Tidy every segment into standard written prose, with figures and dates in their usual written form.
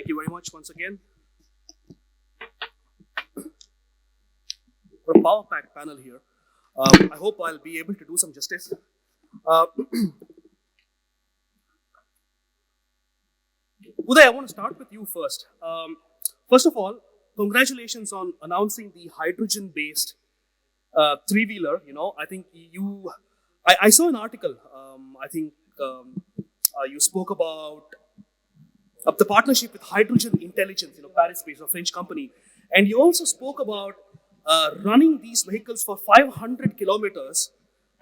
Thank you very much once again for a power packed panel here. I hope I'll be able to do some justice. Uh, Uday, I want to start with you first. First of all, congratulations on announcing the hydrogen-based three-wheeler. I think I saw an article. I think you spoke about the partnership with Hydrogen Intelligence, Paris-based, a French company, and you also spoke about running these vehicles for 500 kilometers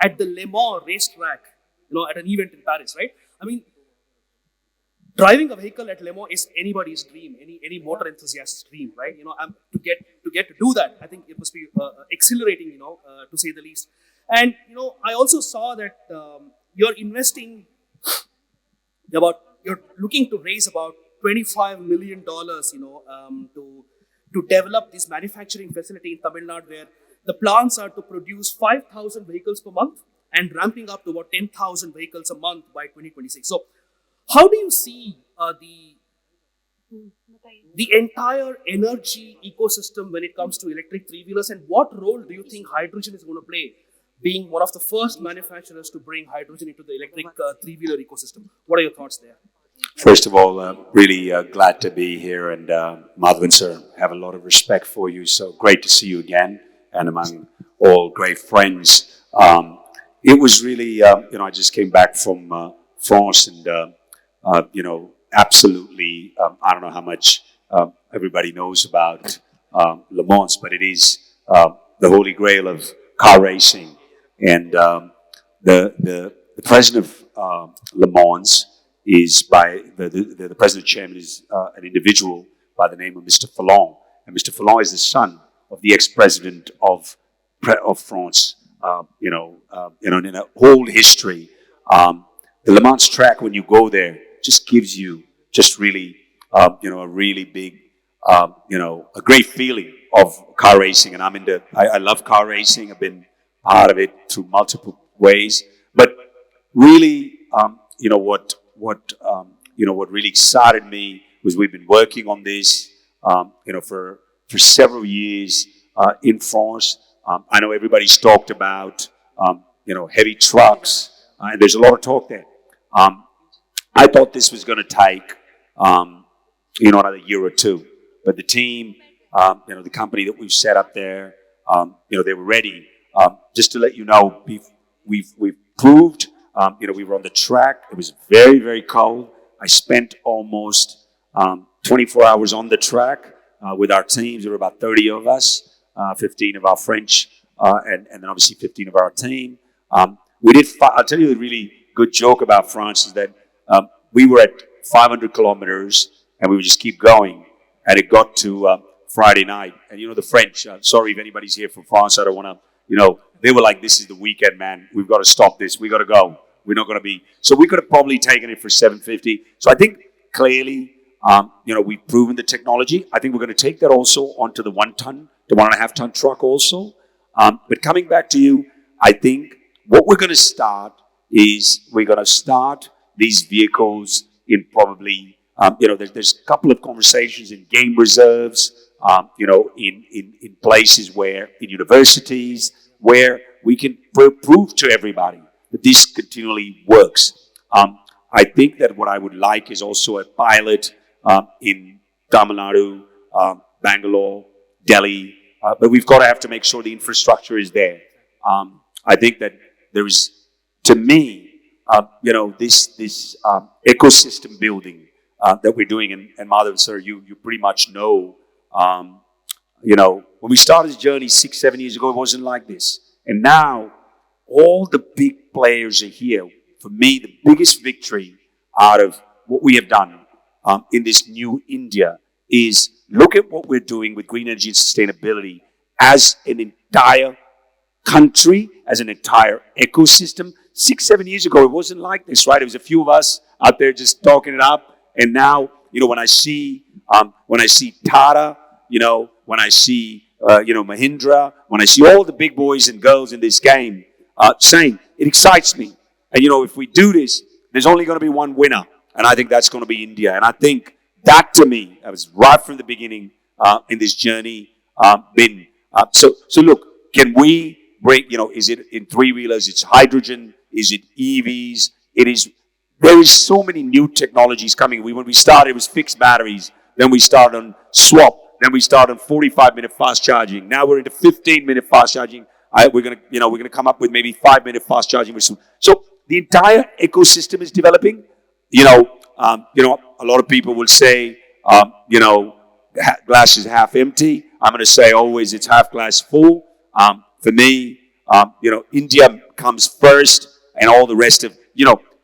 at the Le Mans racetrack, at an event in Paris, right? I mean, driving a vehicle at Le Mans is anybody's dream, any motor enthusiast's dream, right? To do that, I think it must be exhilarating, to say the least. And I also saw that you're investing you're looking to raise about $25 million, to develop this manufacturing facility in Tamil Nadu, where the plans are to produce 5,000 vehicles per month and ramping up to about 10,000 vehicles a month by 2026. So, how do you see the entire energy ecosystem when it comes to electric three-wheelers, and what role do you think hydrogen is going to play, being one of the first manufacturers to bring hydrogen into the electric three-wheeler ecosystem? What are your thoughts there? First of all, really glad to be here, and Madhavan sir, have a lot of respect for you. So great to see you again, and among all great friends. It was really, I just came back from France, and absolutely, I don't know how much everybody knows about Le Mans, but it is the holy grail of car racing, and the president of Le Mans is by the president chairman is an individual by the name of Mr. Fallon, and Mr. Fallon is the son of the ex-president of France. In a whole history, the Le Mans track, when you go there, just gives you just really a really big a great feeling of car racing. And I love car racing. I've been part of it through multiple ways, but really what really excited me was we've been working on this, for several years in France. I know everybody's talked about, heavy trucks, and there's a lot of talk there. I thought this was going to take, another year or two, but the team, the company that we've set up there, they were ready. Just to let you know, we've proved. We were on the track. It was very, very cold. I spent almost 24 hours on the track with our teams. There were about 30 of us, 15 of our French, and then obviously 15 of our team. I'll tell you a really good joke about France is that we were at 500 kilometers and we would just keep going. And it got to Friday night. And the French, sorry if anybody's here from France, I don't want to, they were like, this is the weekend, man. We've got to stop this. We've got to go. We're not going to be. So we could have probably taken it for 750. So I think clearly, we've proven the technology. I think we're going to take that also onto the 1 ton, the 1.5 ton truck also. But coming back to you, I think what we're going to start is we're going to start these vehicles in probably, there's a couple of conversations in game reserves, in places where, in universities, where we can prove to everybody that this continually works. I think that what I would like is also a pilot in Tamil Nadu, Bangalore, Delhi, but we've got to have to make sure the infrastructure is there. I think that there is, to me, this ecosystem building that we're doing, and Madhav sir, you pretty much know, when we started this journey 6-7 years ago, it wasn't like this, and now all the big players are here. For me, the biggest victory out of what we have done in this new India is look at what we're doing with green energy and sustainability as an entire country, as an entire ecosystem. 6-7 years ago, it wasn't like this, right? It was a few of us out there just talking it up. And now, when I see Tata, when I see, Mahindra, when I see all the big boys and girls in this game, saying, it excites me. And, if we do this, there's only going to be one winner. And I think that's going to be India. And I think that to me, I was right from the beginning in this journey. So look, can we bring? Is it in three wheelers? It's hydrogen. Is it EVs? It is. There is so many new technologies coming. When we started, it was fixed batteries. Then we started on swap. Then we started on 45-minute fast charging. Now we're into 15-minute fast charging. We're gonna come up with maybe 5-minute fast charging very soon. So the entire ecosystem is developing. A lot of people will say, glass is half empty. I'm going to say always it's half glass full. For me, India comes first, and all the rest of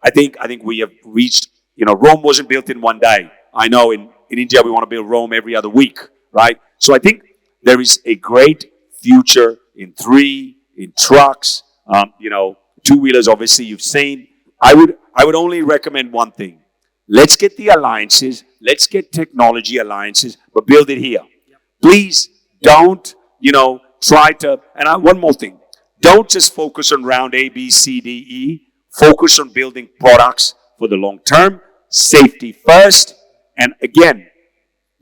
I think we have reached. Rome wasn't built in one day. I know in India we want to build Rome every other week, right? So I think there is a great future in trucks, two wheelers. Obviously, you've seen. I would only recommend one thing. Let's get the alliances. Let's get technology alliances, but build it here. Please don't, try to. And one more thing. Don't just focus on round A, B, C, D, E. Focus on building products for the long term. Safety first. And again,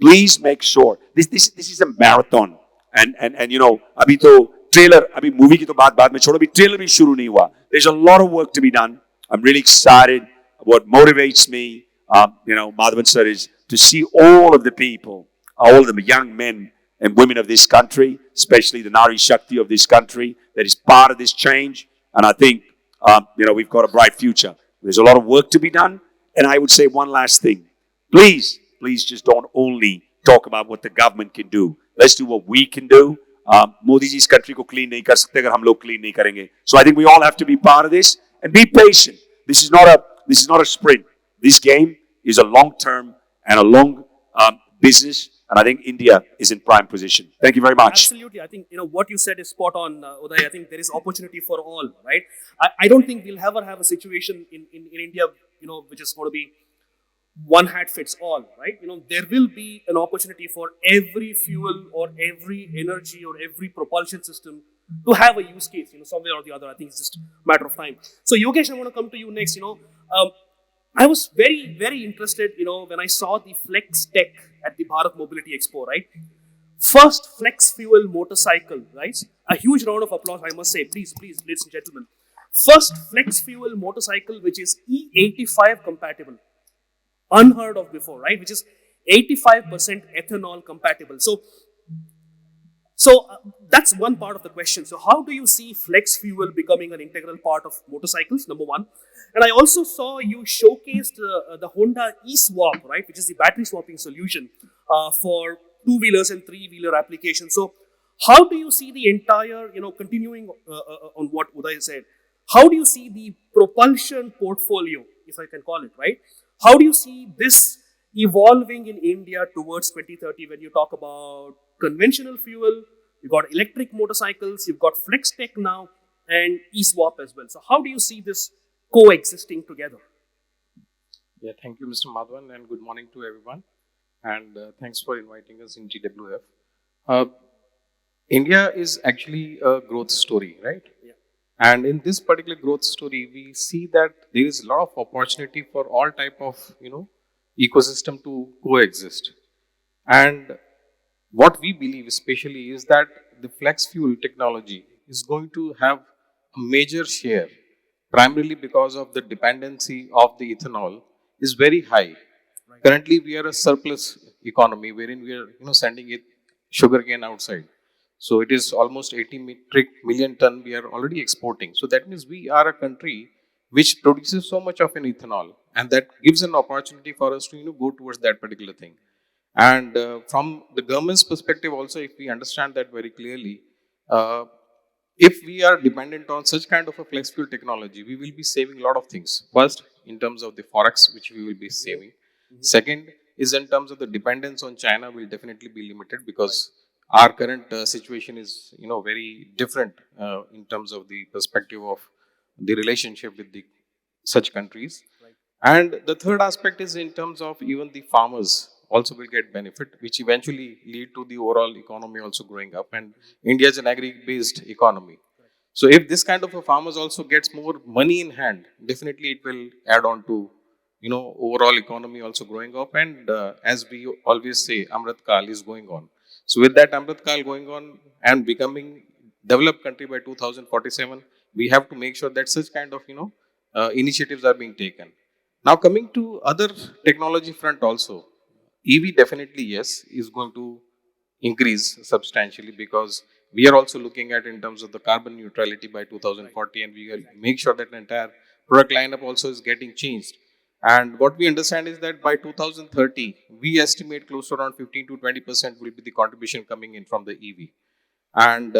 please make sure this is a marathon. And अभी तो trailer, अभी movie की तो बात में छोड़ो, अभी trailer भी शुरू नहीं हुआ. There's a lot of work to be done. I'm really excited. What motivates me, Madhavan sir, is to see all of the people, all of the young men and women of this country, especially the Nari Shakti of this country, that is part of this change. And I think, we've got a bright future. There's a lot of work to be done. And I would say one last thing. Please just don't only talk about what the government can do. Let's do what we can do. Modi ji's country ko clean nahi kar sakte agar hum log clean nahi karenge. So I think we all have to be part of this and be patient. This is not a sprint. This game is a long term and a long business. And I think India is in prime position. Thank you very much. Absolutely. I think, what you said is spot on, Uday. I think there is opportunity for all, right? I don't think we'll ever have a situation in India, which is going to be one hat fits all, right? There will be an opportunity for every fuel or every energy or every propulsion system to have a use case, somewhere or the other. I think it's just a matter of time. So, Yogesh, I'm going to come to you next. I was very, very interested, when I saw the Flex Tech at the Bharat Mobility Expo, right? First flex fuel motorcycle, right? A huge round of applause, I must say. Please, ladies and gentlemen. First flex fuel motorcycle, which is E85 compatible. Unheard of before, right? Which is 85% ethanol compatible. So that's one part of the question. So how do you see flex fuel becoming an integral part of motorcycles? Number one. And I also saw you showcased the Honda eSwap, right? Which is the battery swapping solution for two-wheelers and three-wheeler applications. So how do you see the entire, continuing on what Uday said, how do you see the propulsion portfolio, if I can call it, right? How do you see this evolving in India towards 2030 when you talk about conventional fuel, you've got electric motorcycles, you've got Flex Tech now, and eSwap as well. So how do you see this coexisting together? Yeah, thank you, Mr. Madhavan, and good morning to everyone. And thanks for inviting us in GWF. India is actually a growth story, right? Yeah. And in this particular growth story, we see that there is a lot of opportunity for all type of, ecosystem to coexist. And what we believe especially is that the flex fuel technology is going to have a major share, primarily because of the dependency of the ethanol is very high. Right. Currently, we are a surplus economy wherein we are, sending it sugarcane outside. So it is almost 80 million ton we are already exporting. So that means we are a country which produces so much of an ethanol, and that gives an opportunity for us to go towards that particular thing. And from the government's perspective also, if we understand that very clearly, if we are dependent on such kind of a flex fuel technology, we will be saving a lot of things. First, in terms of the forex, which we will be saving. Mm-hmm. Second is in terms of the dependence on China will definitely be limited, because our current situation is, very different in terms of the perspective of the relationship with the such countries. Right. And the third aspect is in terms of even the farmers also will get benefit, which eventually lead to the overall economy also growing up. And India is an agri-based economy. Right. So if this kind of a farmers also gets more money in hand, definitely it will add on to, overall economy also growing up, and as we always say, Amrit Kal is going on. So with that Amrit Kal going on and becoming developed country by 2047, we have to make sure that such kind of initiatives are being taken. Now coming to other technology front also, EV definitely yes is going to increase substantially, because we are also looking at in terms of the carbon neutrality by 2040, and we will make sure that the entire product lineup also is getting changed. And what we understand is that by 2030, we estimate close to around 15 to 20% will be the contribution coming in from the EV. And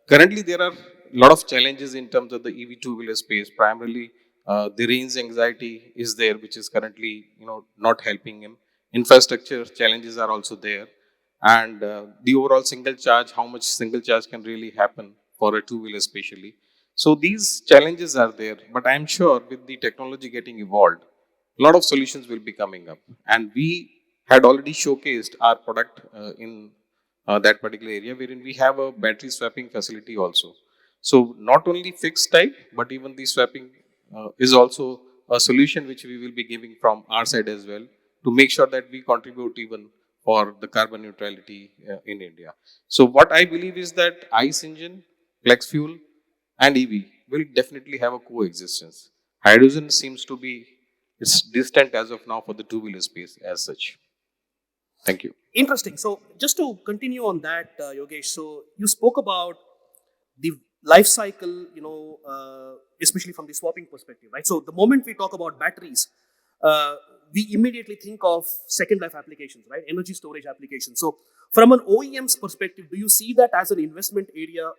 currently, there are a lot of challenges in terms of the EV two-wheeler space. Primarily, the range anxiety is there, which is currently not helping him. Infrastructure challenges are also there, and the overall single charge, how much single charge can really happen for a two-wheeler, especially. So these challenges are there, but I'm sure with the technology getting evolved, a lot of solutions will be coming up, and we had already showcased our product in that particular area, wherein we have a battery swapping facility also. So not only fixed type, but even the swapping is also a solution which we will be giving from our side as well, to make sure that we contribute even for the carbon neutrality in India. So what I believe is that ICE engine, flex fuel, and EV will definitely have a coexistence. Hydrogen seems to be it's distant as of now for the two-wheeler space as such. Thank you. Interesting. So just to continue on that, Yogesh. So you spoke about the life cycle, especially from the swapping perspective, right? So the moment we talk about batteries, we immediately think of second life applications, right? Energy storage applications. So from an OEM's perspective, do you see that as an investment area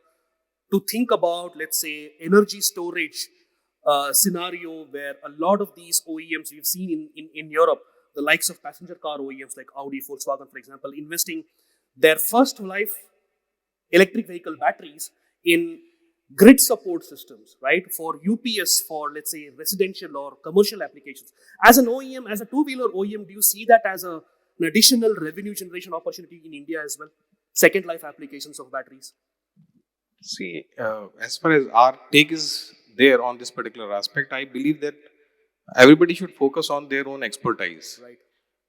to think about, let's say, energy storage scenario, where a lot of these OEMs we've seen in Europe, the likes of passenger car OEMs like Audi, Volkswagen, for example, investing their first life electric vehicle batteries in grid support systems, right? For UPS, for let's say residential or commercial applications. As an OEM, as a two-wheeler OEM, do you see that as an additional revenue generation opportunity in India as well? Second life applications of batteries? See, as far as our take is there on this particular aspect, I believe that everybody should focus on their own expertise. Right.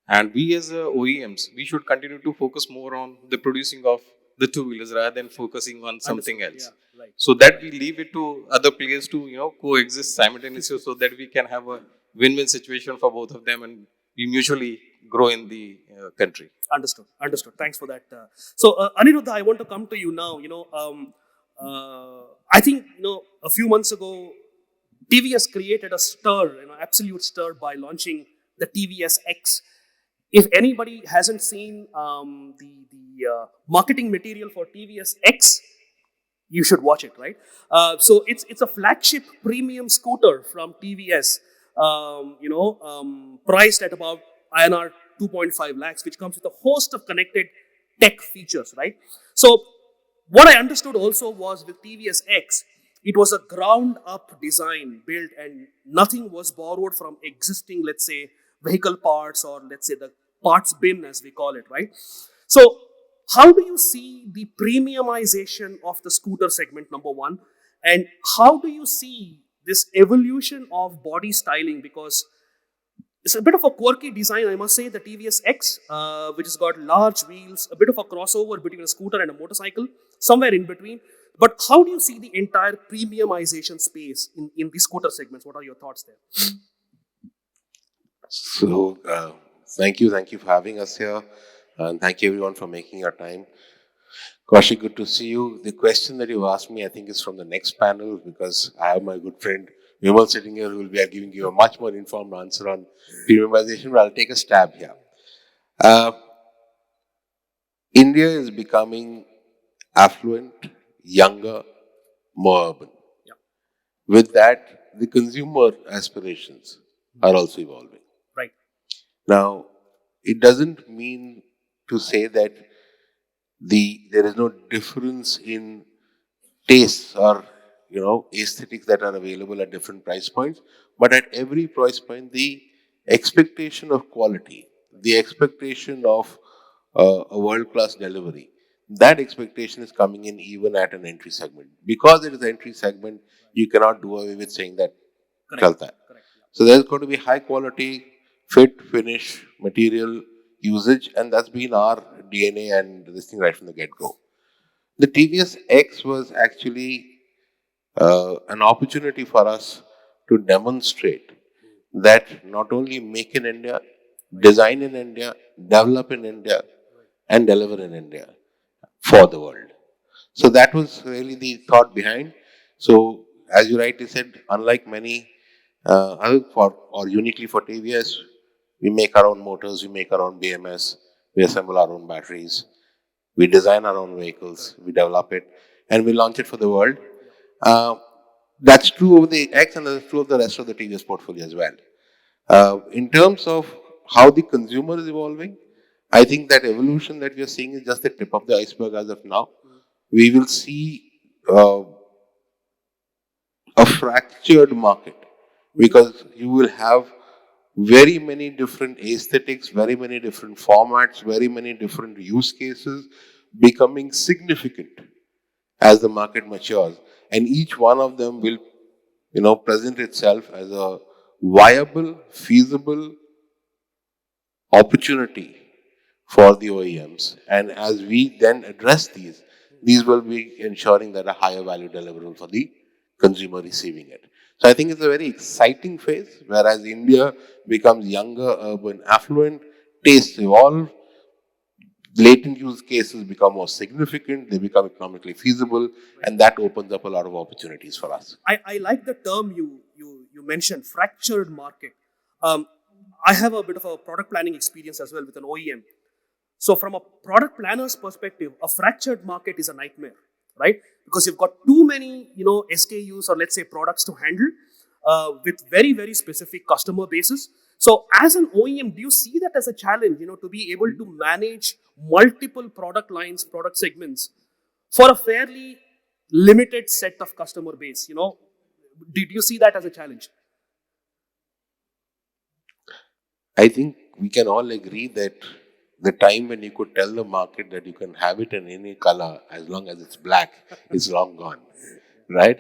And we as OEMs, we should continue to focus more on the producing of the two-wheelers rather than focusing on something else. Yeah, right. So that we leave it to other players to coexist simultaneously, so that we can have a win-win situation for both of them, and we mutually grow in the country. Understood. Thanks for that. So Aniruddha, I want to come to you now. I think a few months ago, TVS created a stir, absolute stir, by launching the TVS X. If anybody hasn't seen the marketing material for TVS X, you should watch it, right? So it's a flagship premium scooter from TVS, priced at about INR 2.5 lakhs, which comes with a host of connected tech features, right? So what I understood also was with TVS X, it was a ground up design built, and nothing was borrowed from existing, let's say, vehicle parts, or let's say the parts bin as we call it, right? So how do you see the premiumization of the scooter segment, number one? And how do you see this evolution of body styling? Because it's a bit of a quirky design, I must say, the TVS X, which has got large wheels, a bit of a crossover between a scooter and a motorcycle, somewhere in between. But how do you see the entire premiumization space in the scooter segments? What are your thoughts there? So, thank you for having us here, and thank you everyone for making your time. Kaushik, good to see you. The question that you asked me, I think, is from the next panel, because I have my good friend Vimal sitting here who will be giving you a much more informed answer on premiumization, but I'll take a stab here. India is becoming affluent, younger, more urban. Yeah. With that, the consumer aspirations are also evolving. Right. Now, it doesn't mean to say that there is no difference in tastes or aesthetics that are available at different price points, but at every price point, the expectation of quality, the expectation of a world-class delivery, that expectation is coming in even at an entry segment. Because it is an entry segment, you cannot do away with saying that chalta hai. Correct. So there's going to be high quality, fit, finish, material usage, and that's been our DNA and this thing right from the get-go. The TVS X was actually an opportunity for us to demonstrate that not only make in India, design in India, develop in India, and deliver in India for the world. So that was really the thought behind. So as you rightly said, unlike many other or uniquely for TVS, we make our own motors, we make our own BMS, we assemble our own batteries, we design our own vehicles, we develop it, and we launch it for the world. Uh, that's true of the X and that's true of the rest of the TVS portfolio as well. In terms of how the consumer is evolving, I think that evolution that we are seeing is just the tip of the iceberg as of now. We will see uh, a fractured market because you will have very many different aesthetics, very many different formats, very many different use cases becoming significant as the market matures. And each one of them will, present itself as a viable, feasible opportunity for the OEMs. And as we then address these will be ensuring that a higher value deliverable for the consumer receiving it. So I think it's a very exciting phase, whereas India becomes younger, urban, affluent, tastes evolve, latent use cases become more significant, they become economically feasible, and that opens up a lot of opportunities for us. I like the term you mentioned, fractured market. Um, I have a bit of a product planning experience as well with an OEM. So from a product planner's perspective, a fractured market is a nightmare, right? Because you've got too many, SKUs or let's say products to handle with very, very specific customer bases. So as an OEM, do you see that as a challenge, to be able to manage multiple product lines, product segments for a fairly limited set of customer base? Did you see that as a challenge? I think we can all agree that the time when you could tell the market that you can have it in any color as long as it's black is long gone, right?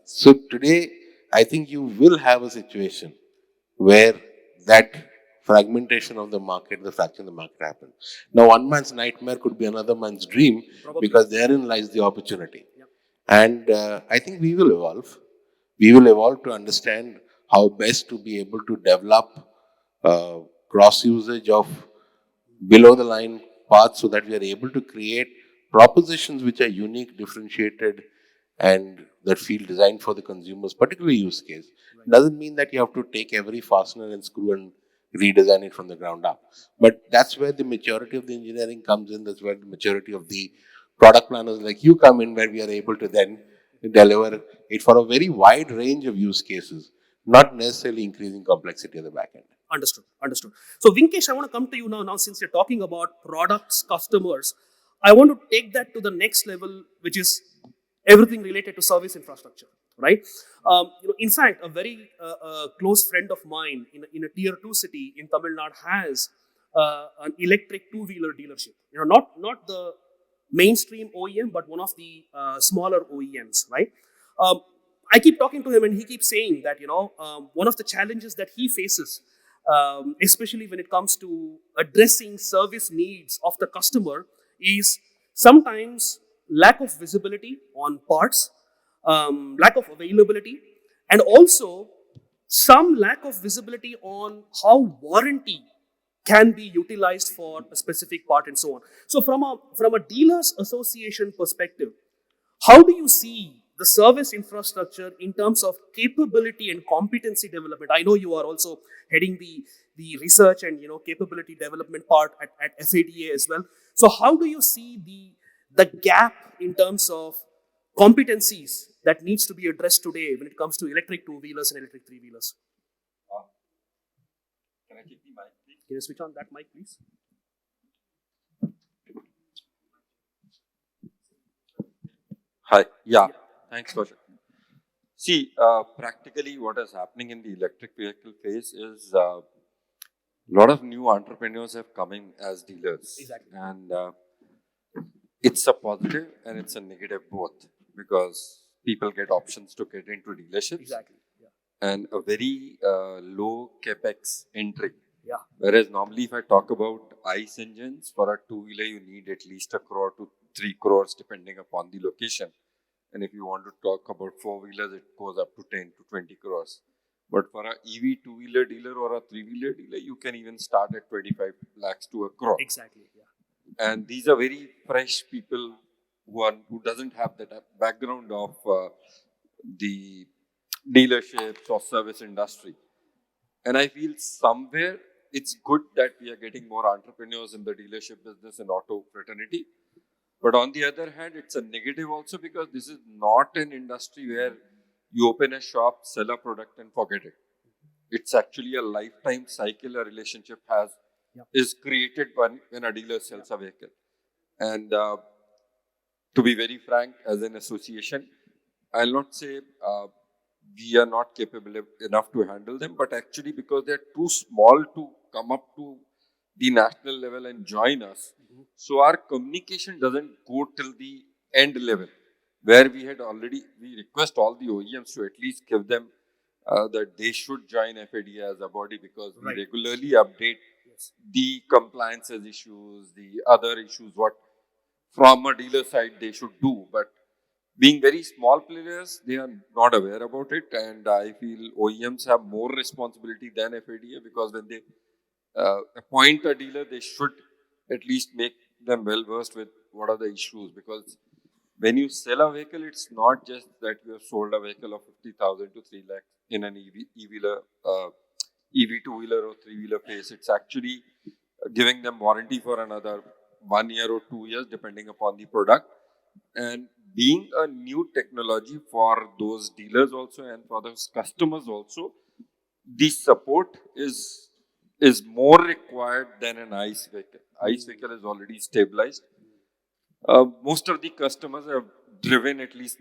So today, I think you will have a situation where that fragmentation of the market, the fraction of the market happens. Now, one man's nightmare could be another man's dream Probably. because therein lies the opportunity. Yep. And I think we will evolve. We will evolve to understand how best to be able to develop cross usage of below the line paths so that we are able to create propositions which are unique, differentiated, and that feel designed for the consumer's particular use case. Doesn't mean that you have to take every fastener and screw and redesign it from the ground up. But that's where the maturity of the engineering comes in. That's where the maturity of the product planners like you come in, where we are able to then deliver it for a very wide range of use cases, not necessarily increasing complexity at the back end. Understood. So Vinkesh, I want to come to you now since you're talking about products, customers. I want to take that to the next level, which is everything related to service infrastructure, right? In fact, a very close friend of mine in a tier 2 city in Tamil Nadu has an electric two-wheeler dealership. Not the mainstream OEM, but one of the smaller OEMs, right? I keep talking to him and he keeps saying that, one of the challenges that he faces, especially when it comes to addressing service needs of the customer, is sometimes lack of visibility on parts, lack of availability, and also some lack of visibility on how warranty can be utilized for a specific part and so on. So from a dealers association perspective, how do you see the service infrastructure in terms of capability and competency development? I know you are also heading the research and capability development part at FADA as well. So how do you see the gap in terms of competencies that needs to be addressed today when it comes to electric two-wheelers and electric three-wheelers? Can I keep the mic, please? Can you switch on that mic, please? Hi. Yeah. Thanks, Kaushik. See, practically what is happening in the electric vehicle phase is a lot of new entrepreneurs have come in as dealers. Exactly. And it's a positive and it's a negative both, because people get options to get into dealerships. Exactly. Yeah. and a very low capex entry. Yeah. Whereas normally, if I talk about ICE engines for a two-wheeler, you need at least 1 crore to 3 crores depending upon the location. And if you want to talk about four-wheelers, it goes up to 10 to 20 crores. But for a EV two-wheeler dealer or a three-wheeler dealer, you can even start at 25 lakhs to 1 crore. Exactly. Yeah. And these are very fresh people who doesn't have that background of the dealerships or service industry. And I feel somewhere it's good that we are getting more entrepreneurs in the dealership business and auto fraternity. But on the other hand, it's a negative also because this is not an industry where you open a shop, sell a product and forget it. It's actually a lifetime cycle a relationship has, is created when a dealer sells a vehicle. And to be very frank, as an association, I'll not say we are not capable enough to handle them, but actually because they're too small to come up to the national level and join us. So our communication doesn't go till the end level, where we request all the OEMs to at least give them that they should join FADA as a body because we regularly update the compliances issues, the other issues, what from a dealer side they should do. But being very small players, they are not aware about it, and I feel OEMs have more responsibility than FADA because when they appoint a dealer, they should at least make them well versed with what are the issues. Because when you sell a vehicle, it's not just that you have sold a vehicle of 50,000 to 3 lakh in an EV two-wheeler or three-wheeler phase. It's actually giving them warranty for another 1 year or 2 years, depending upon the product. And being a new technology for those dealers also and for those customers also, the support is more required than an ICE vehicle. ICE vehicle is already stabilized. Most of the customers have driven at least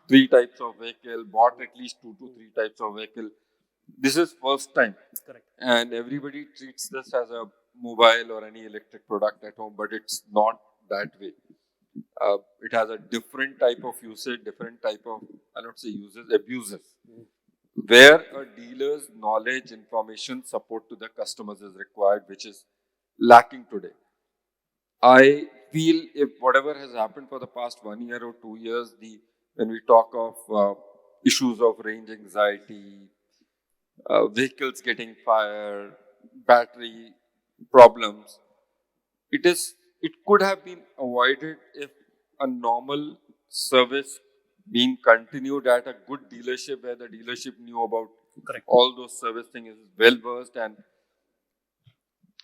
3 types of vehicle, bought at least 2 to 3 types of vehicle. This is first time. Correct. And everybody treats this as a mobile or any electric product at home, but it's not that way. It has a different type of usage, different type of, I'll not say uses, abuses, where a dealer's knowledge, information, support to the customers is required, which is lacking today. I feel if whatever has happened for the past 1 year or 2 years, when we talk of issues of range anxiety, vehicles getting fired, battery problems, it could have been avoided if a normal service being continued at a good dealership where the dealership knew about all those service things, is well versed, and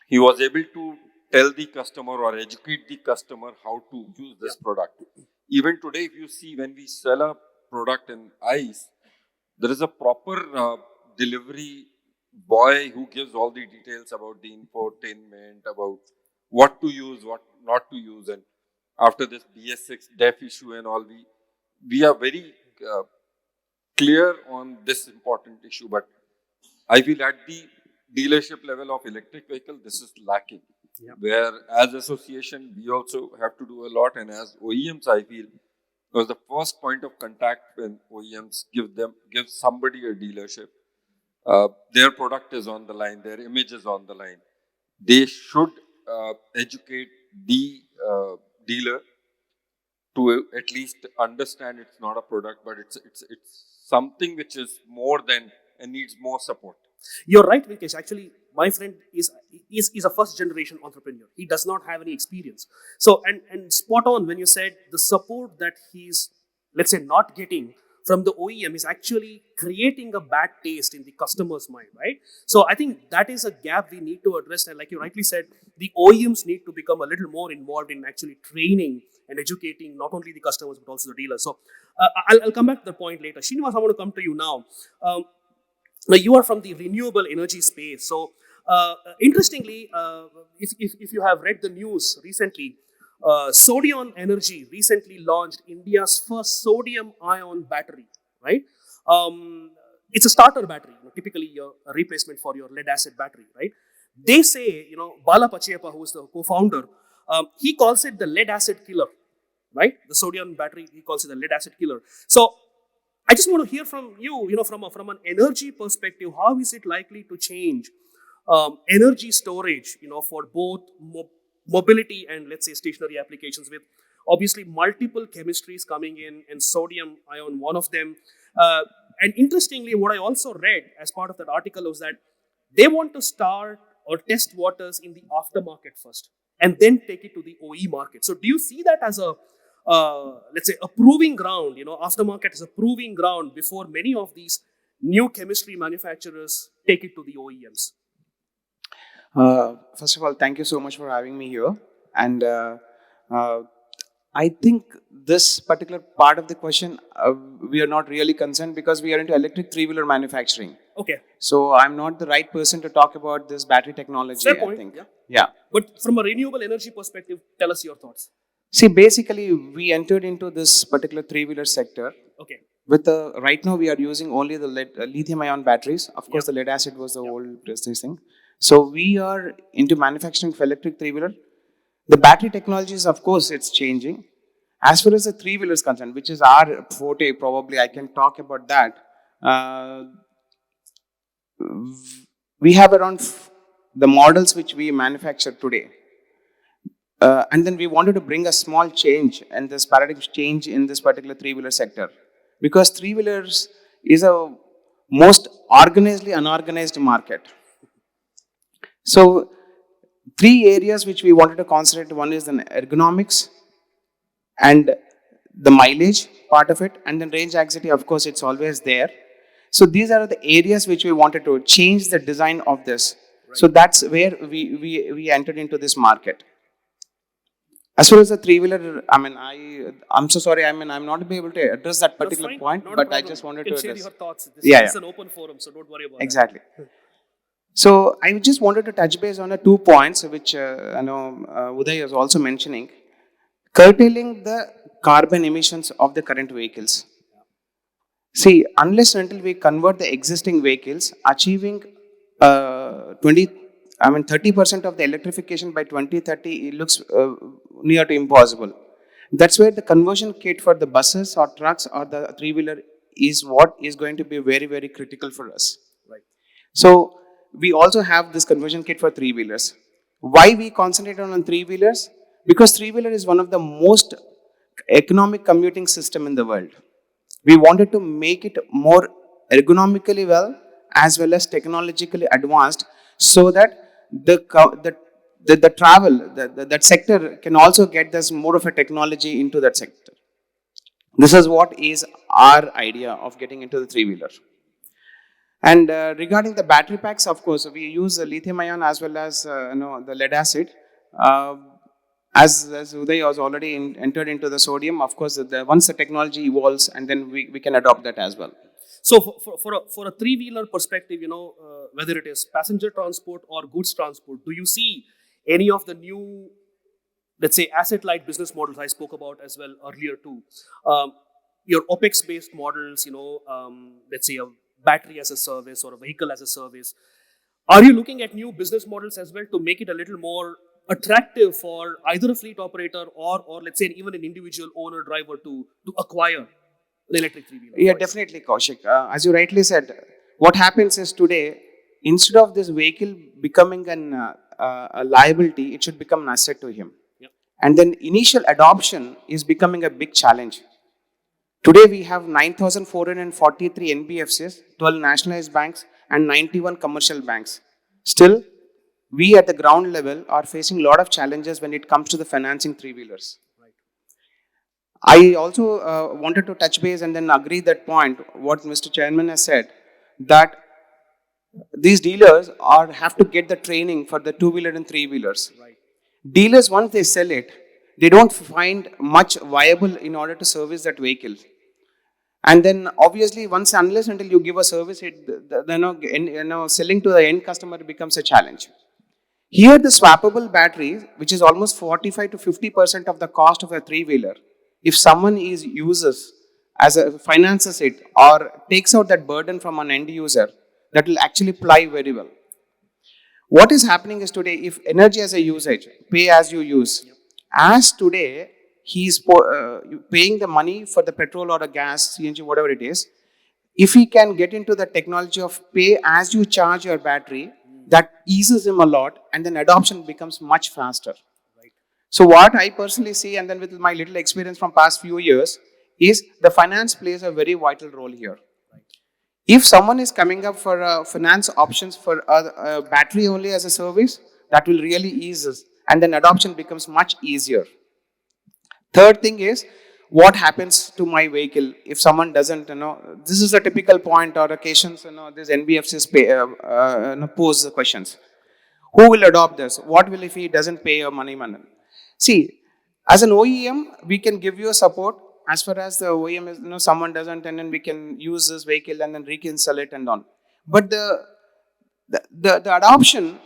he was able to tell the customer or educate the customer how to use this product. Even today, if you see when we sell a product in ICE, there is a proper delivery boy who gives all the details about the infotainment, about what to use, what not to use. And after this BS6 DEF issue and all, we are very clear on this important issue. But I feel at the dealership level of electric vehicle, this is lacking. Where as association, we also have to do a lot. And as OEMs, I feel was the first point of contact when OEMs give somebody a dealership. Their product is on the line, their image is on the line. They should educate the dealer to at least understand it's not a product, but it's something which is more than and needs more support. You're right, Vikesh. Actually, my friend is a first generation entrepreneur. He does not have any experience. So, and spot on when you said the support that he's, let's say, not getting from the OEM is actually creating a bad taste in the customer's mind, right? So I think that is a gap we need to address. And like you rightly said, the OEMs need to become a little more involved in actually training and educating not only the customers, but also the dealers. So I'll come back to the point later. Srinivas, I want to come to you now. Now you are from the renewable energy space. So interestingly, if you have read the news recently, Sodion Energy recently launched India's first sodium-ion battery, right? It's a starter battery, typically a replacement for your lead-acid battery, right? They say, Bala Pachiyappa, who is the co-founder, he calls it the lead-acid killer, right? The sodium battery, he calls it the lead-acid killer. So I just want to hear from you, from an energy perspective, how is it likely to change energy storage, for both mobility and, let's say, stationary applications, with obviously multiple chemistries coming in, and sodium ion one of them. And interestingly, what I also read as part of that article was that they want to start or test waters in the aftermarket first, and then take it to the OE market. So, do you see that as a let's say a proving ground? Aftermarket is a proving ground before many of these new chemistry manufacturers take it to the OEMs. First of all, thank you so much for having me here. And uh, I think this particular part of the question, we are not really concerned because we are into electric three-wheeler manufacturing. Okay, So I'm not the right person to talk about this battery technology, fair I point. think. Yeah. Yeah. But from a renewable energy perspective, tell us your thoughts. See, basically, we entered into this particular three-wheeler sector. Okay, With the right now, we are using only the lithium-ion batteries. Of course, the lead acid was the old this thing. So we are into manufacturing for electric three-wheeler. The battery technologies, of course, it's changing. As far as the three-wheeler is concerned, which is our forte, probably I can talk about that. Uh, we have around the models which we manufacture today. And then we wanted to bring a small change and this paradigm change in this particular three-wheeler sector. Because three-wheelers is a most organizedly unorganized market. So, three areas which we wanted to concentrate. One is the ergonomics and the mileage part of it, and then range anxiety, of course, it's always there. So, these are the areas which we wanted to change the design of this. So, that's where we entered into this market. As far as the three-wheeler, I'm so sorry, I'm not able to address that that's particular fine. point, Not a but I problem. just wanted You can to share address. your thoughts. This Yeah, is yeah. an open forum, so don't worry about Exactly. So I just wanted to touch base on the 2 points which Uday was also mentioning. Curtailing the carbon emissions of the current vehicles. See, unless and until we convert the existing vehicles, achieving 30% of the electrification by 2030, it looks near to impossible. That's where the conversion kit for the buses or trucks or the three-wheeler is what is going to be very, very critical for us. Right. So we also have this conversion kit for three-wheelers. Why we concentrate on three-wheelers? Because three-wheeler is one of the most economic commuting system in the world. We wanted to make it more ergonomically well as technologically advanced, so that the travel, that sector can also get this more of a technology into that sector. This is what is our idea of getting into the three-wheeler. And regarding the battery packs, of course, we use the lithium ion as well as the lead acid. Uh, as Uday was already entered into the sodium, of course, once the technology evolves, and then we can adopt that as well. So, for a three-wheeler perspective, whether it is passenger transport or goods transport, do you see any of the new, let's say, asset-light business models I spoke about as well earlier too? Your OPEX-based models, let's say a battery as a service or a vehicle as a service. Are you looking at new business models as well to make it a little more attractive for either a fleet operator or let's say even an individual owner driver to acquire an electric three-wheeler? Yeah, definitely, Kaushik. As you rightly said, what happens is today, instead of this vehicle becoming a liability, it should become an asset to him. Yep. And then initial adoption is becoming a big challenge. Today we have 9,443 NBFCs, 12 nationalized banks, and 91 commercial banks. Still, we at the ground level are facing a lot of challenges when it comes to the financing three-wheelers. I also wanted to touch base and then agree that point, what Mr. Chairman has said, that these dealers have to get the training for the two-wheeler and three-wheelers. Right. Dealers, once they sell it, they don't find much viable in order to service that vehicle. And then obviously, unless until you give a service, selling to the end customer becomes a challenge. Here, the swappable battery, which is almost 45 to 50% of the cost of a three-wheeler, if someone finances it or takes out that burden from an end user, that will actually apply very well. What is happening is today, if energy as a usage, pay as you use, as today, he's paying the money for the petrol or the gas, CNG, whatever it is. If he can get into the technology of pay as you charge your battery, that eases him a lot, and then adoption becomes much faster. So what I personally see, and then with my little experience from past few years, is the finance plays a very vital role here. If someone is coming up for finance options for a battery only as a service, that will really ease us, and then adoption becomes much easier. Third thing is, what happens to my vehicle if someone doesn't, this is a typical point or occasions, this NBFCs pose the questions. Who will adopt this? What will if he doesn't pay your money? See, as an OEM, we can give you a support as far as the OEM is, someone doesn't, and then we can use this vehicle and then reconcile it and on. But the adoption,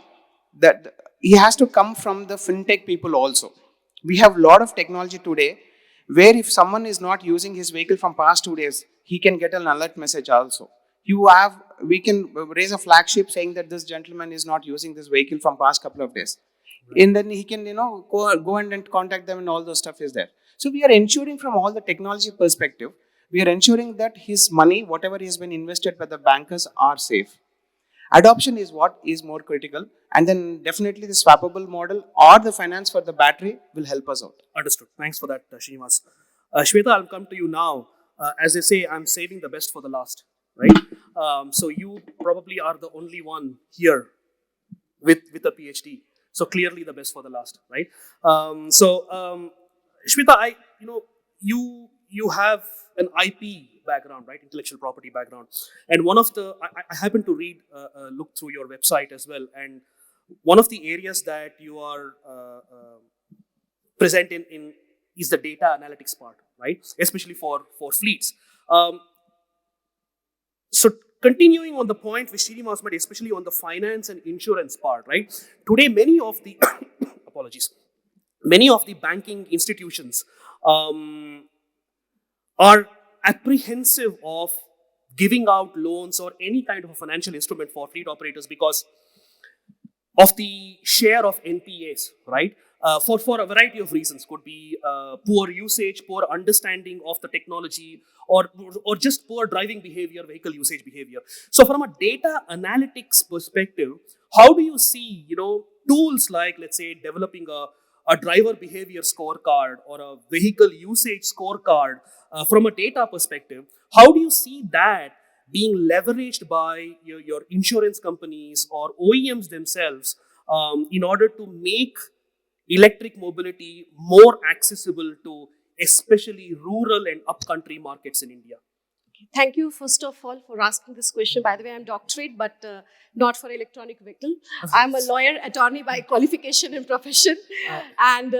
that he has to come from the fintech people also. We have a lot of technology today where if someone is not using his vehicle from past 2 days, he can get an alert message also. We can raise a flagship saying that this gentleman is not using this vehicle from past couple of days. Right. And then he can, go and then contact them, and all those stuff is there. So we are ensuring from all the technology perspective, we are ensuring that his money, whatever he has been invested by the bankers, are safe. Adoption is what is more critical, and then definitely the swappable model or the finance for the battery will help us out. Understood. Thanks for that, Srinivas. Shweta, I'll come to you now. As they say, I'm saving the best for the last, right? So you probably are the only one here with a PhD. So clearly the best for the last, right? Shweta, you have an IP background, right? Intellectual property background. And one of the, I happened to look through your website as well. And one of the areas that you are present in is the data analytics part, right? Especially for fleets. So continuing on the point which Srinivas made, especially on the finance and insurance part, right? Today, many of the, many of the banking institutions are apprehensive of giving out loans or any kind of a financial instrument for fleet operators because of the share of NPAs, right? For a variety of reasons. Could be poor usage, poor understanding of the technology, or just poor driving behavior, vehicle usage behavior. So from a data analytics perspective, how do you see, tools like, let's say, developing a driver behavior scorecard or a vehicle usage scorecard from a data perspective? How do you see that being leveraged by your insurance companies or OEMs themselves in order to make electric mobility more accessible to especially rural and upcountry markets in India? Thank you, first of all, for asking this question. By the way, I'm doctorate, but not for electronic vehicle. I'm a lawyer, attorney by qualification and profession. And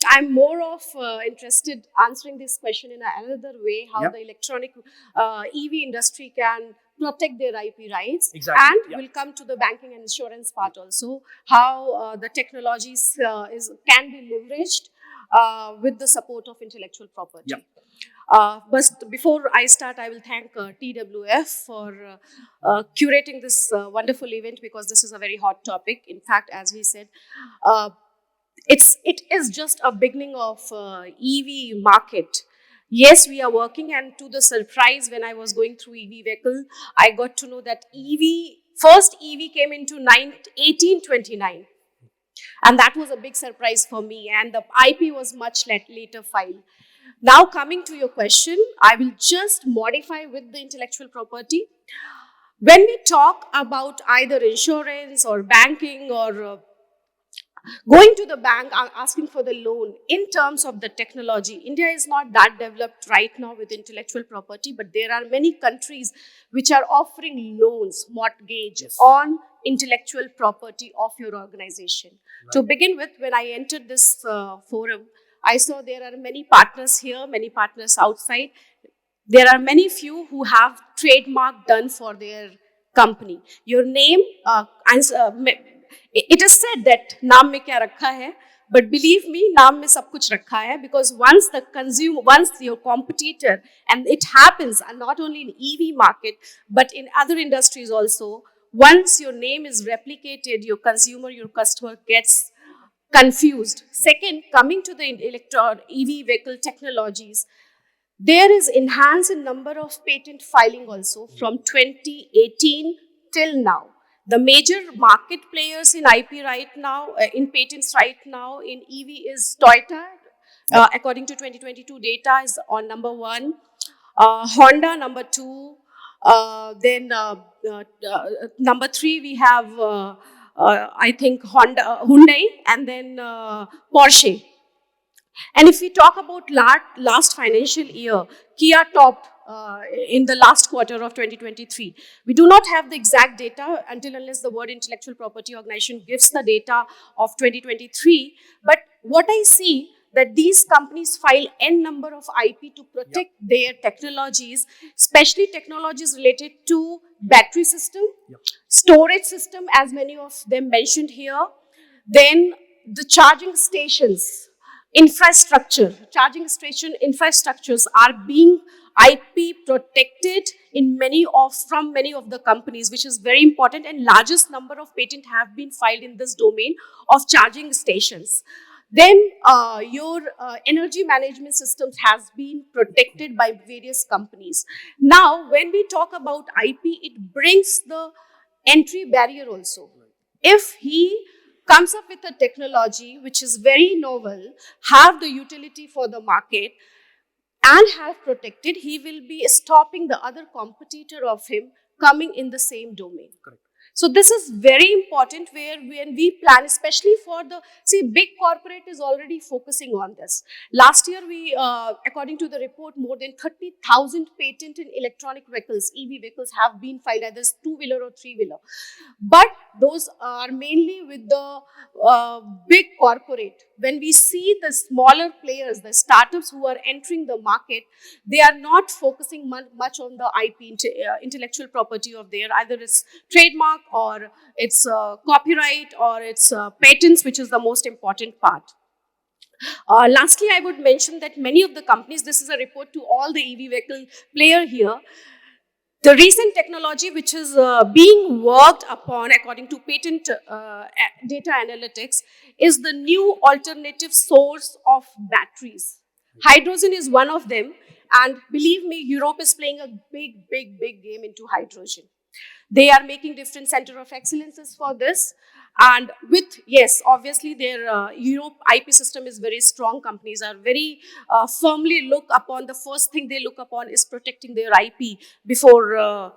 I'm more of interested answering this question in another way, how the electronic EV industry can protect their IP rights. Exactly. And we'll come to the banking and insurance part also, how the technologies can be leveraged with the support of intellectual property. But before I start, I will thank TWF for curating this wonderful event, because this is a very hot topic. In fact, as he said, it is just a beginning of EV market. Yes, we are working, and to the surprise, when I was going through EV vehicle, I got to know that first EV came into 1829. And that was a big surprise for me, and the IP was much later filed. Now, coming to your question, I will just modify with the intellectual property. When we talk about either insurance or banking or going to the bank, asking for the loan, in terms of the technology, India is not that developed right now with intellectual property, but there are many countries which are offering loans, mortgage on intellectual property of your organization. Right. To begin with, when I entered this forum, I saw there are many partners here, many partners outside. There are many few who have trademark done for their company. Your name, it is said that naam mein kya rakha hai, but believe me, naam mein sab kuch rakha hai, because once your competitor, and it happens not only in EV market, but in other industries also, once your name is replicated, your consumer, your customer gets confused. Second, coming to the EV vehicle technologies, there is enhanced in number of patent filing also from 2018 till now. The major market players in IP right now, in patents right now in EV is Toyota. According to 2022 data, is on number 1. Honda number 2. Then number 3 we have I think Hyundai, and then Porsche. And if we talk about last financial year, Kia topped in the last quarter of 2023. We do not have the exact data until unless the World Intellectual Property Organization gives the data of 2023. But what I see that these companies file n number of IP to protect their technologies, especially technologies related to battery system, storage system, as many of them mentioned here, then the charging stations, charging station infrastructures are being IP protected in from many of the companies, which is very important, and largest number of patents have been filed in this domain of charging stations. Then your energy management systems has been protected by various companies. Now, when we talk about IP, it brings the entry barrier also. If he comes up with a technology which is very novel, have the utility for the market, and have protected, he will be stopping the other competitor of him coming in the same domain. Correct. So this is very important where when we plan, especially for big corporate is already focusing on this. Last year we, according to the report, more than 30,000 patent in electronic vehicles, EV vehicles have been filed, either two-wheeler or three-wheeler. But those are mainly with the big corporate. When we see the smaller players, the startups who are entering the market, they are not focusing much on the IP, intellectual property of their, either it's trademark or it's copyright or it's patents, which is the most important part. Lastly, I would mention that many of the companies, this is a report to all the EV vehicle player here, the recent technology which is being worked upon according to patent data analytics is the new alternative source of batteries. Hydrogen is one of them, and believe me, Europe is playing a big game into hydrogen. They are making different center of excellences for this. And with, yes, obviously their Europe IP system is very strong. Companies are very firmly look upon, the first thing they look upon is protecting their IP before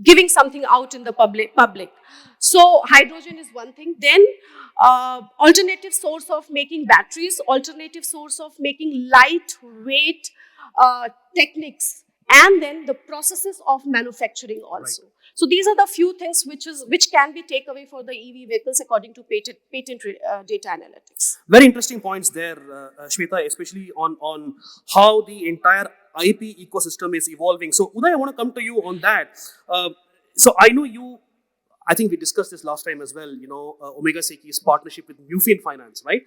giving something out in the public. So hydrogen is one thing. Then alternative source of making batteries, alternative source of making lightweight techniques, and then the processes of manufacturing also. Right. So these are the few things which can be takeaway for the EV vehicles according to patent data analytics. Very interesting points there, Shweta, especially on how the entire IP ecosystem is evolving. So Uday, I want to come to you on that. So I know you, I think we discussed this last time as well, Omega Seki's partnership with Mufin Finance, right?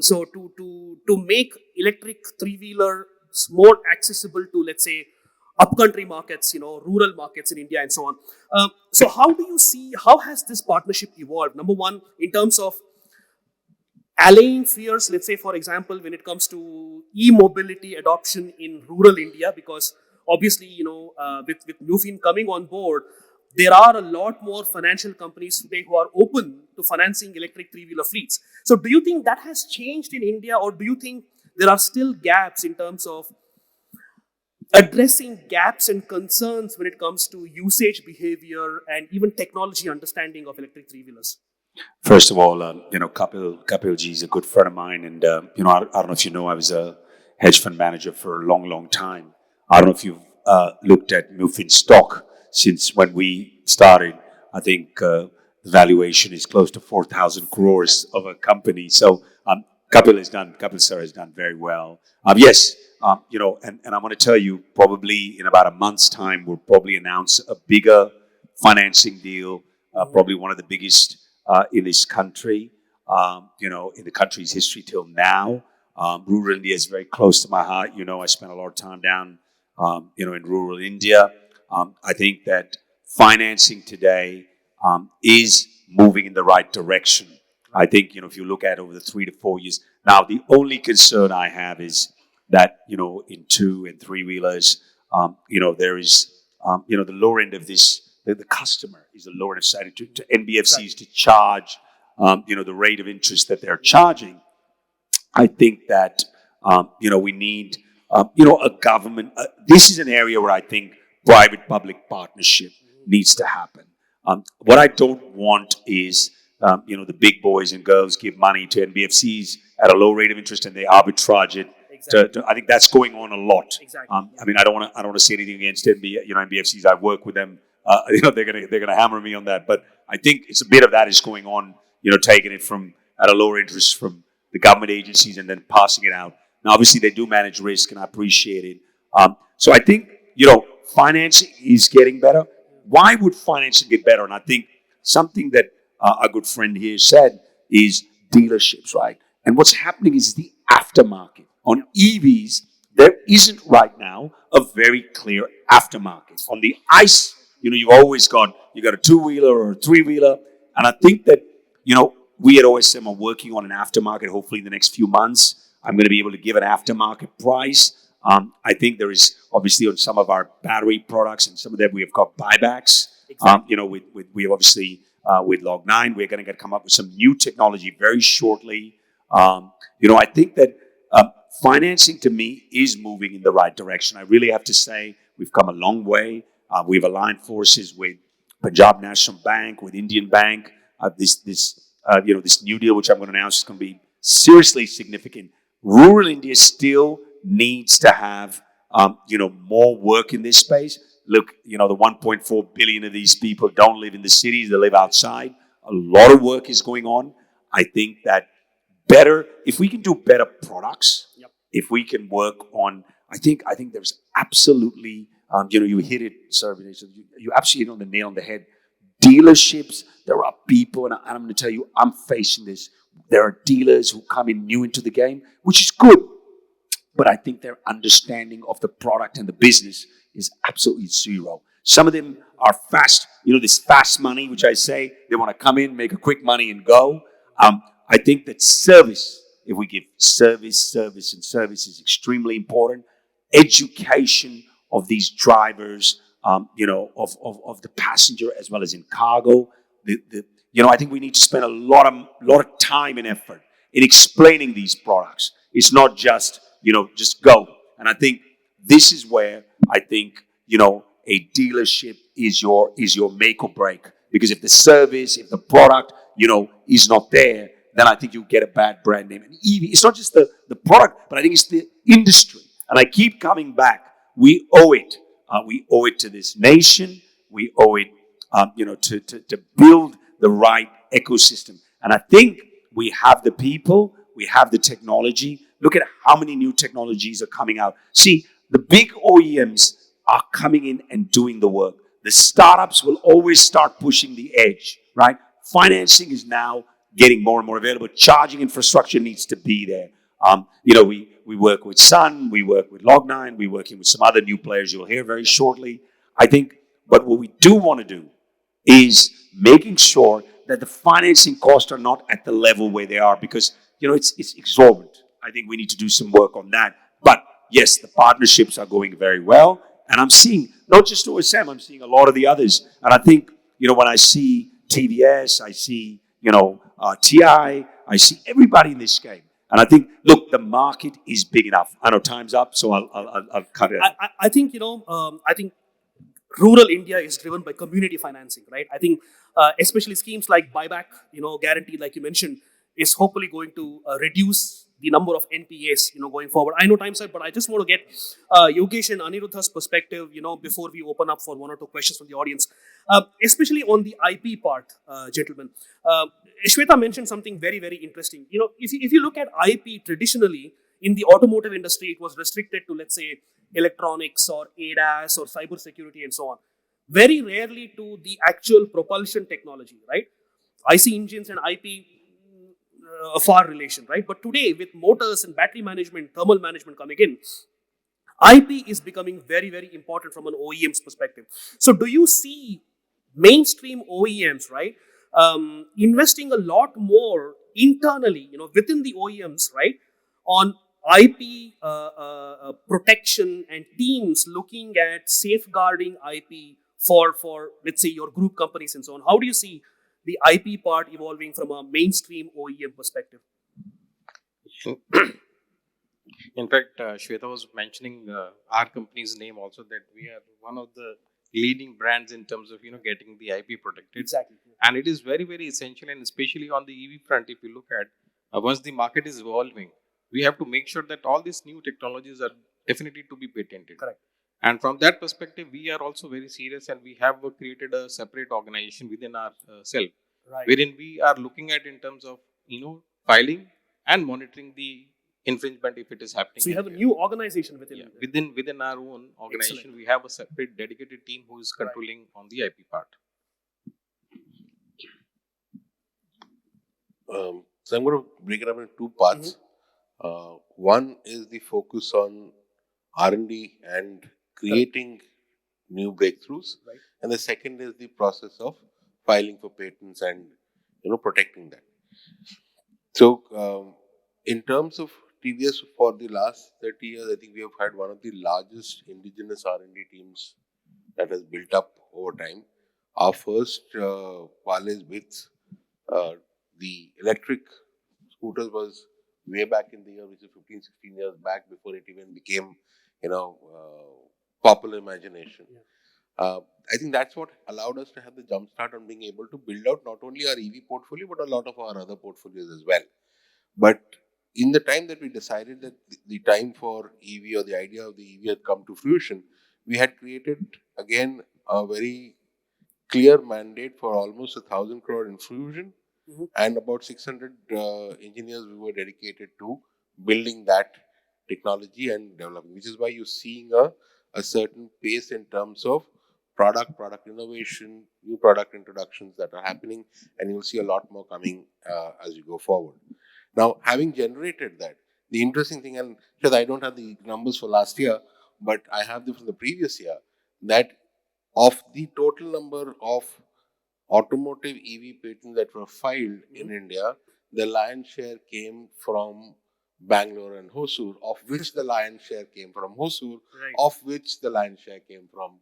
So to make electric three-wheeler more accessible to, let's say, upcountry markets, rural markets in India and so on. So how do you see, how has this partnership evolved? Number one, in terms of allaying fears, let's say, for example, when it comes to e-mobility adoption in rural India, because obviously, with Mufin coming on board, there are a lot more financial companies today who are open to financing electric three-wheeler fleets. So do you think that has changed in India, or do you think there are still gaps in terms of addressing gaps and concerns when it comes to usage behavior and even technology understanding of electric three-wheelers? First of all, Kapil ji is a good friend of mine, and I don't know if you know, I was a hedge fund manager for a long time. I don't know if you've looked at Mufin stock since when we started. I think the valuation is close to 4,000 crores of a company. So Kapil sir has done very well. Yes. And I'm going to tell you, probably in about a month's time, we'll probably announce a bigger financing deal, probably one of the biggest in this country, in the country's history till now. Rural India is very close to my heart. I spent a lot of time down, in rural India. I think that financing today is moving in the right direction. I think, if you look at over the 3 to 4 years, now the only concern I have is that, in 2 and 3 wheelers, there is, the lower end of this, the customer is the lower end side to NBFCs to charge, the rate of interest that they're charging. I think that, we need, a government. This is an area where I think private-public partnership needs to happen. What I don't want is, the big boys and girls give money to NBFCs at a low rate of interest and they arbitrage it. Exactly. I think that's going on a lot. Exactly. I mean, I don't want to say anything against NBFCs. I work with them. They're gonna hammer me on that. But I think it's a bit of that is going on. Taking it from at a lower interest from the government agencies and then passing it out. Now, obviously, they do manage risk, and I appreciate it. So I think financing is getting better. Why would financing get better? And I think something that a good friend here said is dealerships, right? And what's happening is the aftermarket. On EVs, there isn't right now a very clear aftermarket. On the ICE, you've always got a 2-wheeler or a 3-wheeler. And I think that, we at OSM are working on an aftermarket. Hopefully in the next few months, I'm going to be able to give an aftermarket price. I think there is obviously on some of our battery products and some of them we have got buybacks. Exactly. We obviously with Log9, we're going to come up with some new technology very shortly. I think that financing to me is moving in the right direction. I really have to say we've come a long way. We've aligned forces with Punjab National Bank, with Indian Bank. This new deal, which I'm going to announce, is going to be seriously significant. Rural India still needs to have, more work in this space. Look, the 1.4 billion of these people don't live in the cities; they live outside. A lot of work is going on. I think that if we can do better products, if we can work on, I think there's absolutely, you hit it, sir. You absolutely hit on the nail on the head. Dealerships, there are people, and I'm going to tell you, I'm facing this. There are dealers who come in new into the game, which is good. But I think their understanding of the product and the business is absolutely zero. Some of them are fast, this fast money, which I say, they want to come in, make a quick money and go. I think that service, if we give service is extremely important. Education of these drivers, of the passenger as well as in cargo. I think we need to spend a lot of time and effort in explaining these products. It's not just, just go. And I think this is where I think, a dealership is your make or break. Because if the service, if the product, is not there, then I think you get a bad brand name. And EV, it's not just the product, but I think it's the industry. And I keep coming back. We owe it. We owe it to this nation. We owe it, to build the right ecosystem. And I think we have the people, we have the technology. Look at how many new technologies are coming out. See, the big OEMs are coming in and doing the work. The startups will always start pushing the edge, right? Financing is now getting more and more available. Charging infrastructure needs to be there. We work with Sun, we work with Log9, we're working with some other new players you'll hear very shortly. I think, but what we do want to do is making sure that the financing costs are not at the level where they are because, it's exorbitant. I think we need to do some work on that. But yes, the partnerships are going very well. And I'm seeing, not just OSM, I'm seeing a lot of the others. And I think, when I see TVS, I see, TI, I see everybody in this game. And I think, look, the market is big enough. I know time's up, so I'll cut it. I think, I think rural India is driven by community financing, right? I think especially schemes like buyback, guarantee, like you mentioned, is hopefully going to reduce the number of NPAs, going forward. I know time's up, but I just want to get Yogesh and Aniruddha's perspective, before we open up for one or two questions from the audience, especially on the IP part, gentlemen. Shweta mentioned something very, very interesting. If you look at IP traditionally in the automotive industry, it was restricted to, let's say, electronics or ADAS or cyber security and so on. Very rarely to the actual propulsion technology, right? IC engines and IP, a far relation, right? But today, with motors and battery management, thermal management coming in, IP is becoming very, very important from an OEM's perspective. So do you see mainstream OEMs, right, investing a lot more internally, within the OEMs, right, on IP protection and teams looking at safeguarding IP for let's say your group companies and so on? How do you see the IP part evolving from a mainstream OEM perspective? In fact, Shweta was mentioning our company's name also, that we are one of the leading brands in terms of getting the IP protected. Exactly. And it is very, very essential, and especially on the EV front, if you look at once the market is evolving, we have to make sure that all these new technologies are definitely to be patented. Correct. And from that perspective, we are also very serious, and we have created a separate organization within our self, Right. wherein we are looking at in terms of filing and monitoring the infringement if it is happening. So you have a new organization within. Yeah, within our own organization, we have a separate dedicated team who is controlling on the IP part. So I'm going to break it up into two parts. One is the focus on R&D and creating new breakthroughs, Right. and the second is the process of filing for patents and protecting that. So in terms of TVS, for the last 30 years, I think we have had one of the largest indigenous R&D teams that has built up over time. Our first parlays with the electric scooters was way back in the year, which is 15, 16 years back, before it even became, popular imagination. Yeah. I think that's what allowed us to have the jump start on being able to build out not only our EV portfolio, but a lot of our other portfolios as well. But in the time that we decided that the time for EV or the idea of the EV had come to fruition, we had created again a very clear mandate for almost 1,000 crore infusion, and about 600 engineers we were dedicated to building that technology and developing, which is why you're seeing a certain pace in terms of product innovation, new product introductions that are happening, and you'll see a lot more coming as we go forward. Now, having generated that, the interesting thing, and because I don't have the numbers for last year, but I have them from the previous year, that of the total number of automotive EV patents that were filed in India, the lion's share came from Bangalore and Hosur, of which the lion's share came from Hosur, Right. of which the lion's share came from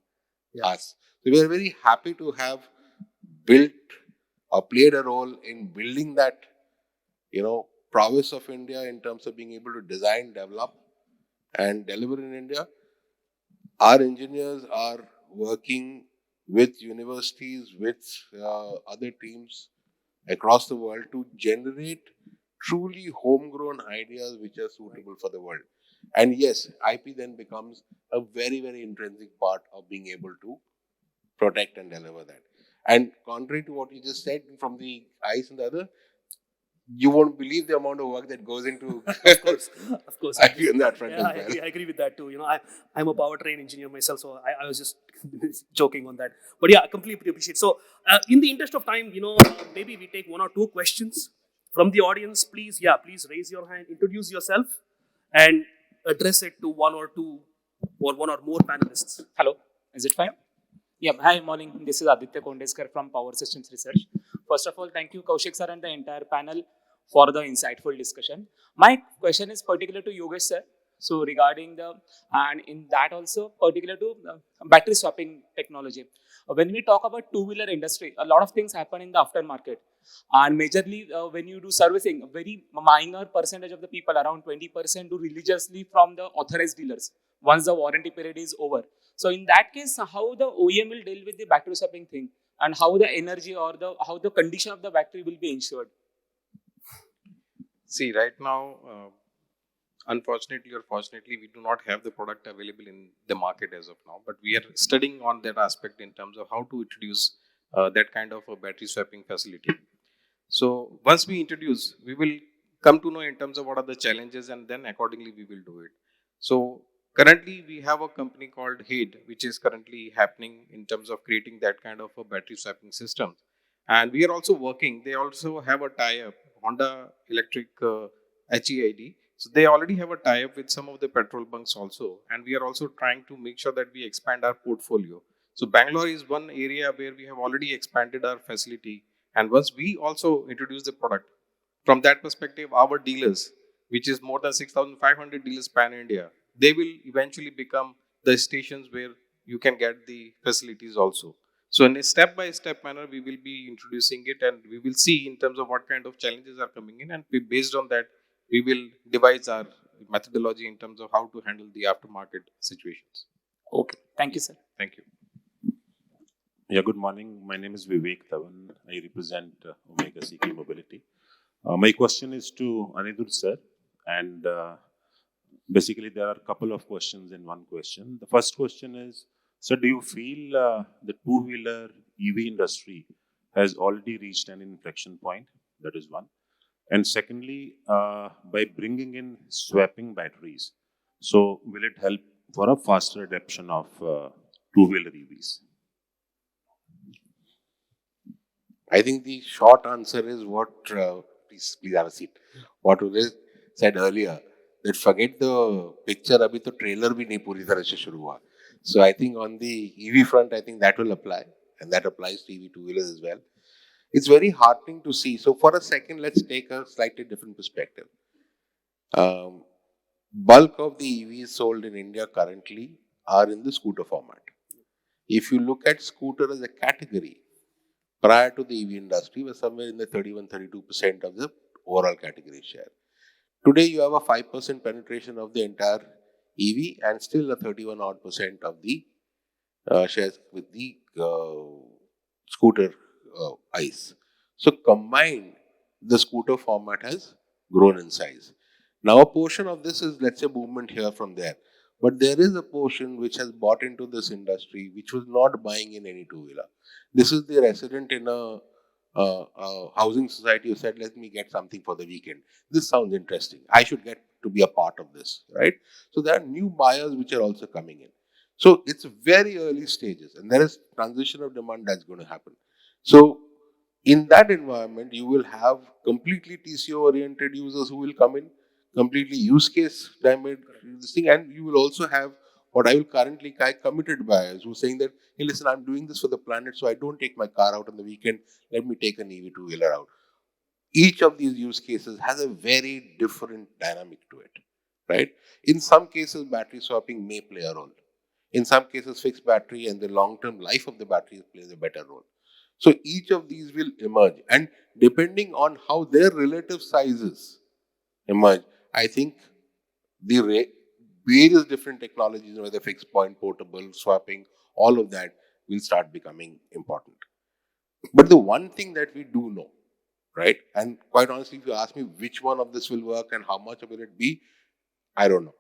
Yeah. us. So we are very happy to have built or played a role in building that, prowess of India in terms of being able to design, develop, and deliver in India. Our engineers are working with universities, with other teams across the world to generate truly homegrown ideas which are suitable for the world. And yes, IP then becomes a very, very intrinsic part of being able to protect and deliver that. And contrary to what you just said from the ICE and the other, you won't believe the amount of work that goes into Of course. IP on that front Yeah, as well. I agree with that too. I'm a powertrain engineer myself, so I was just joking on that. But yeah, I completely appreciate. So, in the interest of time, maybe we take one or two questions from the audience. Please raise your hand, introduce yourself, and address it to one or more panelists. Hello, is it fine? Yeah, hi, morning. This is Aditya Kondeskar from Power Systems Research. First of all, thank you, Kaushik sir, and the entire panel for the insightful discussion. My question is particular to Yogesh sir. So regarding and in that also particular to battery swapping technology. When we talk about two-wheeler industry, a lot of things happen in the aftermarket. And majorly when you do servicing, a very minor percentage of the people, around 20%, do religiously from the authorized dealers once the warranty period is over. So in that case, how the OEM will deal with the battery swapping thing, and how the energy or how the condition of the battery will be ensured? See, right now, unfortunately or fortunately, we do not have the product available in the market as of now, but we are studying on that aspect in terms of how to introduce that kind of a battery swapping facility. So once we introduce, we will come to know in terms of what are the challenges, and then accordingly we will do it. So currently we have a company called HADE, which is currently happening in terms of creating that kind of a battery swapping system. And we are also working, they also have a tie-up, Honda Electric HEID. So they already have a tie-up with some of the petrol bunks also. And we are also trying to make sure that we expand our portfolio. So Bangalore is one area where we have already expanded our facility. And once we also introduce the product, from that perspective, our dealers, which is more than 6,500 dealers pan India, they will eventually become the stations where you can get the facilities also. So in a step-by-step manner, we will be introducing it, and we will see in terms of what kind of challenges are coming in, and based on that, we will devise our methodology in terms of how to handle the aftermarket situations. Okay. Thank you, sir. Thank you. Yeah, good morning. My name is Vivek Dhawan. I represent Omega CK Mobility. My question is to Anirudh sir, and basically there are a couple of questions in one question. The first question is, sir, do you feel the two-wheeler EV industry has already reached an inflection point? That is one. And secondly, by bringing in swapping batteries, so will it help for a faster adoption of two-wheeler EVs? I think the short answer is what, please have a seat. What Uday said earlier, that forget the picture, abhi to trailer bhi nahi puri tarah se shuru hua. So I think on the EV front, I think that will apply, and that applies to EV two-wheelers as well. It's very heartening to see. So for a second, let's take a slightly different perspective. Bulk of the EVs sold in India currently are in the scooter format. If you look at scooter as a category, prior to the EV industry was somewhere in the 31-32% of the overall category share. Today you have a 5% penetration of the entire EV and still a 31% of the shares with the scooter ICE. So combined, the scooter format has grown in size. Now a portion of this is, let's say, movement here from there. But there is a portion which has bought into this industry which was not buying in any two-wheeler. This is the resident in a housing society who said, let me get something for the weekend. This sounds interesting. I should get to be a part of this, right? So there are new buyers which are also coming in. So it's very early stages, and there is transition of demand that's going to happen. So in that environment, you will have completely TCO-oriented users who will come in, completely use case diamond this thing, and you will also have what I will currently call committed buyers who are saying that, hey, listen, I'm doing this for the planet, so I don't take my car out on the weekend. Let me take an EV two-wheeler out. Each of these use cases has a very different dynamic to it, right? In some cases, battery swapping may play a role. In some cases, fixed battery and the long-term life of the battery plays a better role. So each of these will emerge, and depending on how their relative sizes emerge, I think the various different technologies, whether fixed point, portable, swapping, all of that will start becoming important. But the one thing that we do know, right, and quite honestly, if you ask me which one of this will work and how much will it be, I don't know.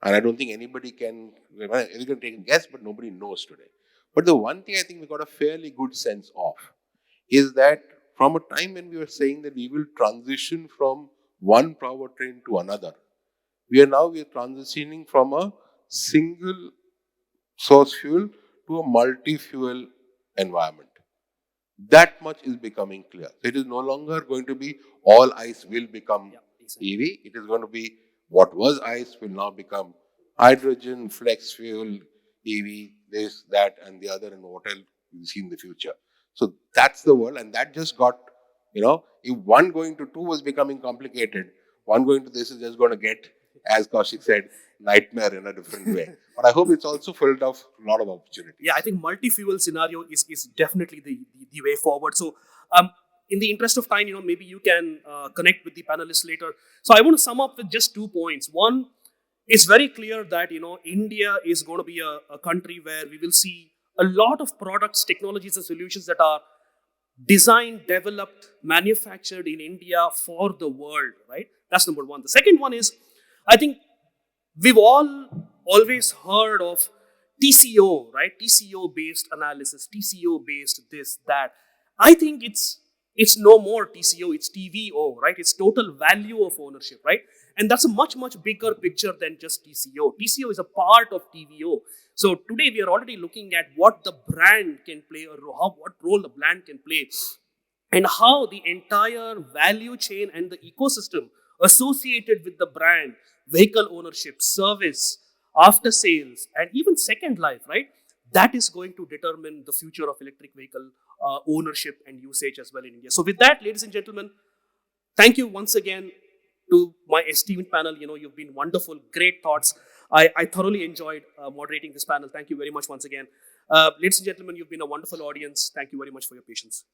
And I don't think anybody can take a guess, but nobody knows today. But the one thing I think we got a fairly good sense of is that from a time when we were saying that we will transition from one powertrain to another, we are transitioning from a single source fuel to a multi-fuel environment. That much is becoming clear. It is no longer going to be all ICE will become EV. It is going to be what was ICE will now become hydrogen, flex fuel, EV, this, that, and the other, and what else we'll see in the future. So that's the world, and that just got, if one going to two was becoming complicated, one going to this is just going to get, as Kaushik said, nightmare in a different way. But I hope it's also filled of a lot of opportunities. Yeah, I think multi-fuel scenario is definitely the way forward. So, in the interest of time, maybe you can connect with the panelists later. So I want to sum up with just 2 points. One, it's very clear that, India is going to be a country where we will see a lot of products, technologies, and solutions that are designed, developed, manufactured in India for the world, right? That's number one. The second one is, I think we've all always heard of TCO, right? TCO-based analysis, TCO-based this, that. I think it's no more TCO, it's TVO, right? It's total value of ownership, right? And that's a much, much bigger picture than just TCO. TCO is a part of TVO. So today we are already looking at what the brand can play, or what role the brand can play, and how the entire value chain and the ecosystem associated with the brand, vehicle ownership, service, after sales, and even second life, right? That is going to determine the future of electric vehicle ownership and usage as well in India. So with that, ladies and gentlemen, Thank you once again to my esteemed panel. You've been wonderful, great thoughts. I thoroughly enjoyed moderating this panel. Thank you very much once again. Ladies and gentlemen, you've been a wonderful audience. Thank you very much for your patience.